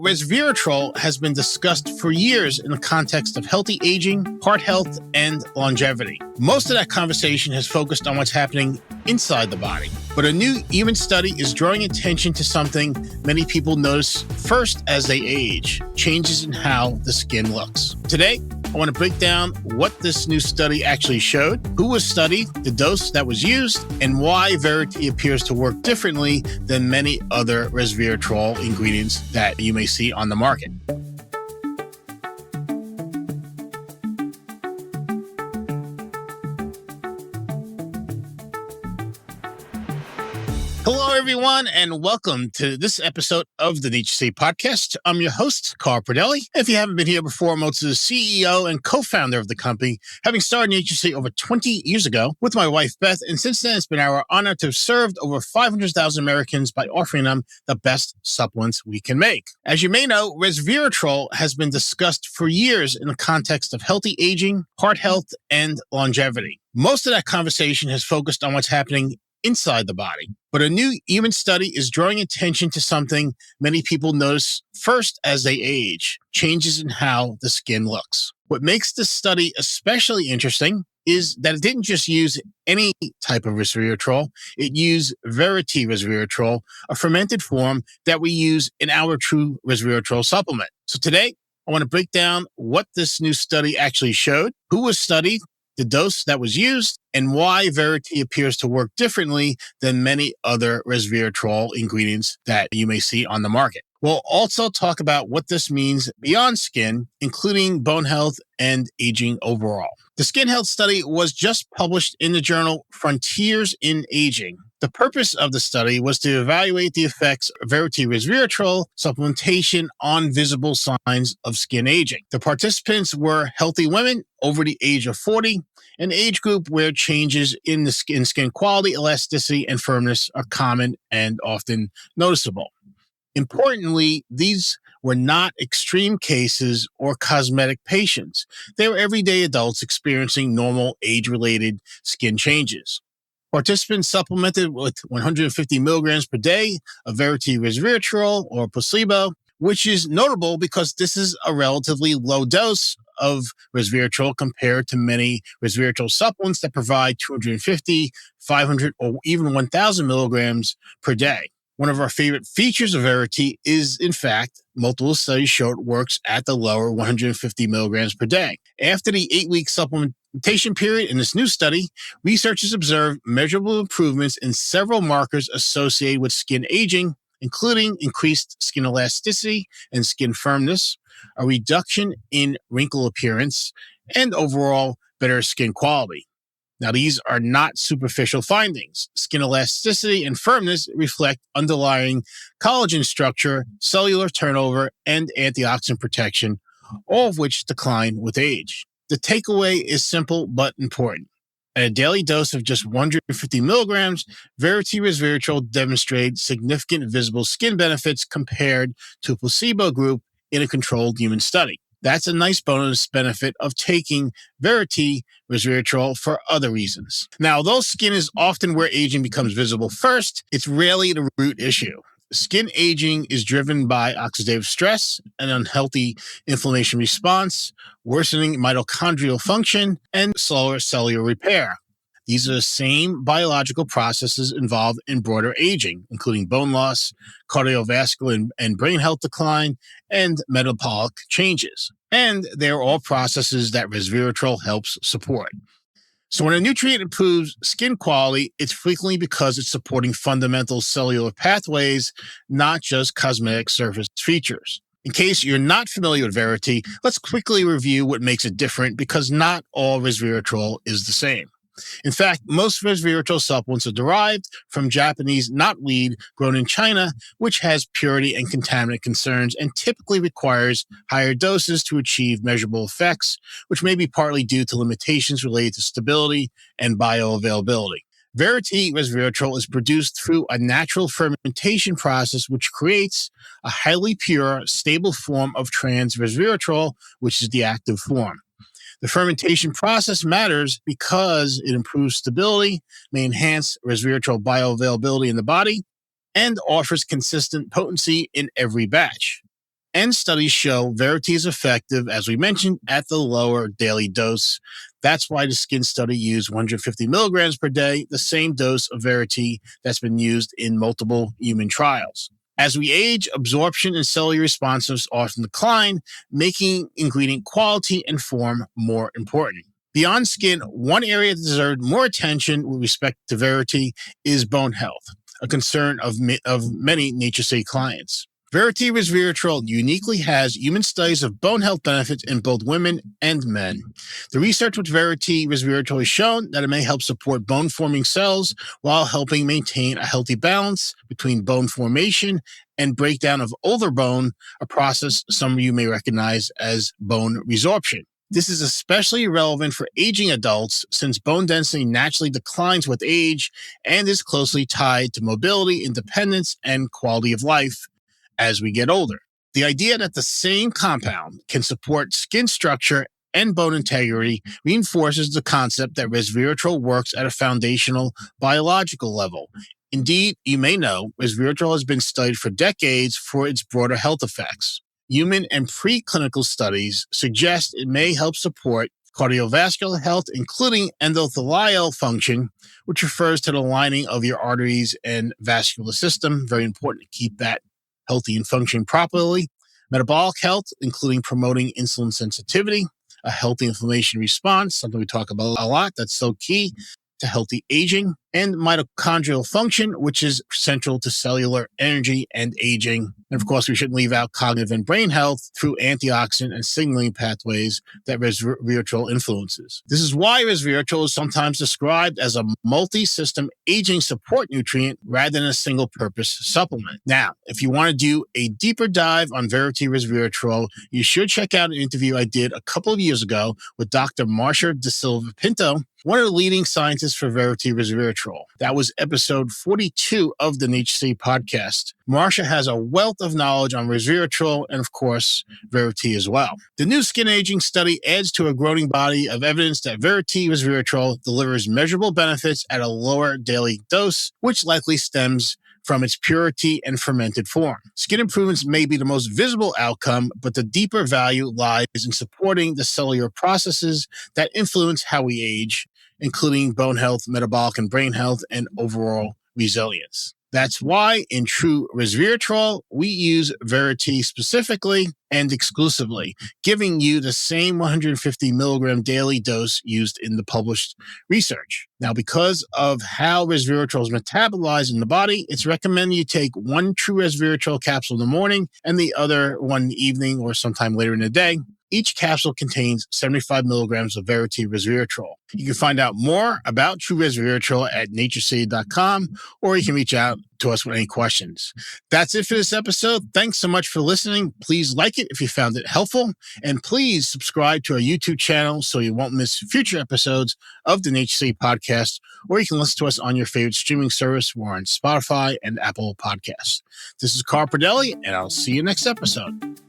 Resveratrol has been discussed for years in the context of healthy aging, heart health, and longevity. Most of that conversation has focused on what's happening inside the body. But a new human study is drawing attention to something many people notice first as they age, changes in how the skin looks. Today, I want to break down what this new study actually showed, who was studied, the dose that was used, and why Verite appears to work differently than many other resveratrol ingredients that you may see on the market. Hello, everyone, and welcome to this episode of the NatureCity Podcast. I'm your host, Carl Pradelli. If you haven't been here before, I'm also the CEO and co-founder of the company, having started NatureCity over 20 years ago with my wife, Beth, and since then, it's been our honor to have served over 500,000 Americans by offering them the best supplements we can make. As you may know, resveratrol has been discussed for years in the context of healthy aging, heart health, and longevity. Most of that conversation has focused on what's happening inside the body. But a new human study is drawing attention to something many people notice first as they age, changes in how the skin looks. What makes this study especially interesting is that it didn't just use any type of resveratrol. It used Veri-te resveratrol, a fermented form that we use in our TrueResveratrol supplement. So today, I want to break down what this new study actually showed, who was studied, the dose that was used, and why Verite appears to work differently than many other resveratrol ingredients that you may see on the market. We'll also talk about what this means beyond skin, including bone health and aging overall. The skin health study was just published in the journal Frontiers in Aging. The purpose of the study was to evaluate the effects of Verite resveratrol supplementation on visible signs of skin aging. The participants were healthy women over the age of 40, an age group where changes in the skin quality, elasticity, and firmness are common and often noticeable. Importantly, these were not extreme cases or cosmetic patients. They were everyday adults experiencing normal age-related skin changes. Participants supplemented with 150 milligrams per day of Verite resveratrol or placebo, which is notable because this is a relatively low dose of resveratrol compared to many resveratrol supplements that provide 250, 500, or even 1,000 milligrams per day. One of our favorite features of Verite is, in fact, multiple studies show it works at the lower 150 milligrams per day. After the 8-week supplementation period in this new study, researchers observed measurable improvements in several markers associated with skin aging, including increased skin elasticity and skin firmness, a reduction in wrinkle appearance, and overall better skin quality. Now, these are not superficial findings. Skin elasticity and firmness reflect underlying collagen structure, cellular turnover, and antioxidant protection, all of which decline with age. The takeaway is simple but important. At a daily dose of just 150 milligrams, Verite resveratrol demonstrated significant visible skin benefits compared to a placebo group in a controlled human study. That's a nice bonus benefit of taking Verite resveratrol for other reasons. Now, although skin is often where aging becomes visible first, it's rarely the root issue. Skin aging is driven by oxidative stress, an unhealthy inflammation response, worsening mitochondrial function, and slower cellular repair. These are the same biological processes involved in broader aging, including bone loss, cardiovascular and brain health decline, and metabolic changes. And they're all processes that resveratrol helps support. So when a nutrient improves skin quality, it's frequently because it's supporting fundamental cellular pathways, not just cosmetic surface features. In case you're not familiar with Verite, let's quickly review what makes it different because not all resveratrol is the same. In fact, most resveratrol supplements are derived from Japanese knotweed grown in China, which has purity and contaminant concerns and typically requires higher doses to achieve measurable effects, which may be partly due to limitations related to stability and bioavailability. Verite resveratrol is produced through a natural fermentation process which creates a highly pure, stable form of trans resveratrol, which is the active form. The fermentation process matters because it improves stability, may enhance resveratrol bioavailability in the body, and offers consistent potency in every batch. And studies show Verite is effective, as we mentioned, at the lower daily dose. That's why the skin study used 150 milligrams per day, the same dose of Verite that's been used in multiple human trials. As we age, absorption and cellular responses often decline, making ingredient quality and form more important. Beyond skin, one area that deserved more attention with respect to Verite is bone health, a concern of many NatureCity clients. Veri-te uniquely has human studies of bone health benefits in both women and men. The research with Veri-te has shown that it may help support bone-forming cells while helping maintain a healthy balance between bone formation and breakdown of older bone, a process some of you may recognize as bone resorption. This is especially relevant for aging adults since bone density naturally declines with age and is closely tied to mobility, independence, and quality of life as we get older. The idea that the same compound can support skin structure and bone integrity reinforces the concept that resveratrol works at a foundational biological level. Indeed, you may know, resveratrol has been studied for decades for its broader health effects. Human and preclinical studies suggest it may help support cardiovascular health, including endothelial function, which refers to the lining of your arteries and vascular system. Very important to keep that healthy and functioning properly. Metabolic health, including promoting insulin sensitivity, a healthy inflammation response, something we talk about a lot, that's so key to healthy aging, and mitochondrial function, which is central to cellular energy and aging. And of course, we shouldn't leave out cognitive and brain health through antioxidant and signaling pathways that resveratrol influences. This is why resveratrol is sometimes described as a multi-system aging support nutrient rather than a single-purpose supplement. Now, if you want to do a deeper dive on Veri-te resveratrol, you should check out an interview I did a couple of years ago with Dr. Marcia Da Silva Pinto, one of the leading scientists for Veri-te resveratrol. That was episode 42 of the NatureCity Podcast. Marcia has a wealth of knowledge on resveratrol and, of course, Veri-te as well. The new skin aging study adds to a growing body of evidence that Veri-te resveratrol delivers measurable benefits at a lower daily dose, which likely stems from its purity and fermented form. Skin improvements may be the most visible outcome, but the deeper value lies in supporting the cellular processes that influence how we age, including bone health, metabolic and brain health, and overall resilience. That's why in TrueResveratrol, we use Veri-te specifically and exclusively, giving you the same 150 milligram daily dose used in the published research. Now, because of how resveratrol is metabolized in the body, it's recommended you take one TrueResveratrol capsule in the morning and the other one in the evening or sometime later in the day. Each capsule contains 75 milligrams of Veri-te resveratrol. You can find out more about TrueResveratrol at NatureCity.com, or you can reach out to us with any questions. That's it for this episode. Thanks so much for listening. Please like it if you found it helpful, and please subscribe to our YouTube channel so you won't miss future episodes of the NatureCity Podcast, or you can listen to us on your favorite streaming service. We're on Spotify and Apple Podcasts. This is Carl Pradelli, and I'll see you next episode.